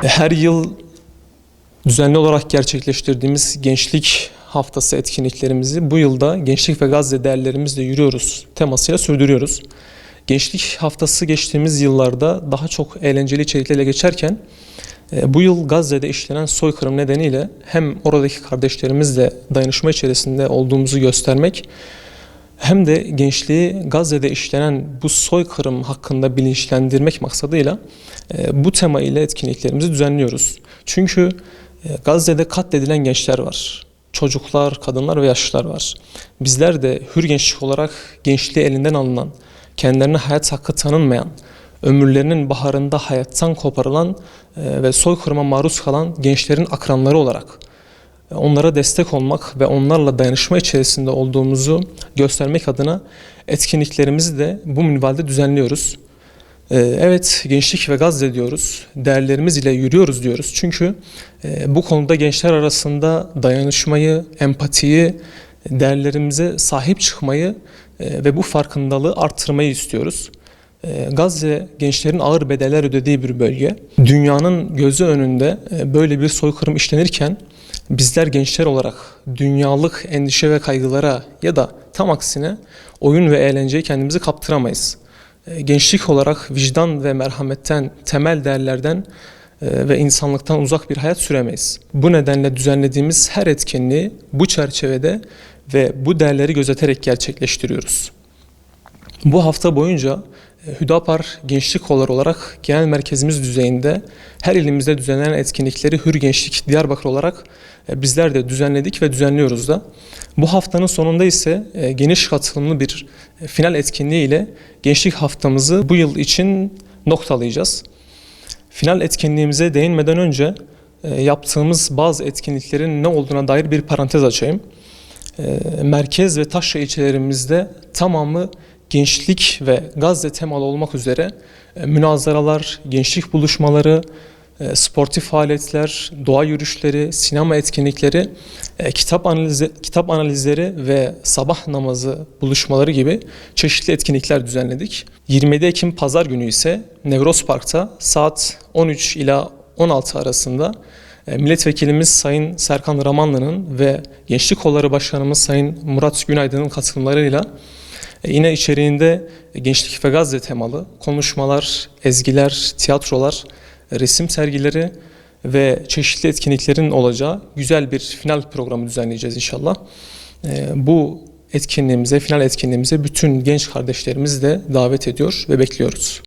Her yıl düzenli olarak gerçekleştirdiğimiz Gençlik Haftası etkinliklerimizi bu yılda Gençlik ve Gazze değerlerimizle yürüyoruz temasıyla sürdürüyoruz. Gençlik Haftası geçtiğimiz yıllarda daha çok eğlenceli içeriklerle geçerken bu yıl Gazze'de işlenen soykırım nedeniyle hem oradaki kardeşlerimizle dayanışma içerisinde olduğumuzu göstermek hem de gençliği Gazze'de işlenen bu soykırım hakkında bilinçlendirmek maksadıyla bu tema ile etkinliklerimizi düzenliyoruz. Çünkü Gazze'de katledilen gençler var. Çocuklar, kadınlar ve yaşlılar var. Bizler de hür gençlik olarak gençliği elinden alınan, kendilerine hayat hakkı tanınmayan, ömürlerinin baharında hayattan koparılan ve soykırıma maruz kalan gençlerin akranları olarak onlara destek olmak ve onlarla dayanışma içerisinde olduğumuzu göstermek adına etkinliklerimizi de bu minvalde düzenliyoruz. Evet, gençlik ve Gazze diyoruz, değerlerimiz ile yürüyoruz diyoruz. Çünkü bu konuda gençler arasında dayanışmayı, empatiyi, değerlerimize sahip çıkmayı ve bu farkındalığı artırmayı istiyoruz. Gazze gençlerin ağır bedeller ödediği bir bölge. Dünyanın gözü önünde böyle bir soykırım işlenirken bizler gençler olarak dünyalık endişe ve kaygılara ya da tam aksine oyun ve eğlenceye kendimizi kaptıramayız. Gençlik olarak vicdan ve merhametten, temel değerlerden ve insanlıktan uzak bir hayat süremeyiz. Bu nedenle düzenlediğimiz her etkinliği bu çerçevede ve bu değerleri gözeterek gerçekleştiriyoruz. Bu hafta boyunca Hüdapar Gençlik Kolları olarak genel merkezimiz düzeyinde her ilimizde düzenlenen etkinlikleri Hür Gençlik Diyarbakır olarak bizler de düzenledik ve düzenliyoruz da. Bu haftanın sonunda ise geniş katılımlı bir final etkinliği ile Gençlik Haftamızı bu yıl için noktalayacağız. Final etkinliğimize değinmeden önce yaptığımız bazı etkinliklerin ne olduğuna dair bir parantez açayım. Merkez ve Taşra ilçelerimizde tamamı gençlik ve Gazze temalı olmak üzere münazaralar, gençlik buluşmaları, sportif faaliyetler, doğa yürüyüşleri, sinema etkinlikleri, kitap analizleri ve sabah namazı buluşmaları gibi çeşitli etkinlikler düzenledik. 27 Ekim Pazar günü ise Nevroz Park'ta saat 13 ila 16 arasında Milletvekilimiz Sayın Serkan Ramanlı'nın ve Gençlik Kolları Başkanımız Sayın Murat Günaydın'ın katılımlarıyla yine içeriğinde Gençlik ve Gazze temalı konuşmalar, ezgiler, tiyatrolar, resim sergileri ve çeşitli etkinliklerin olacağı güzel bir final programı düzenleyeceğiz inşallah. Bu etkinliğimize, final etkinliğimize bütün genç kardeşlerimizi de davet ediyor ve bekliyoruz.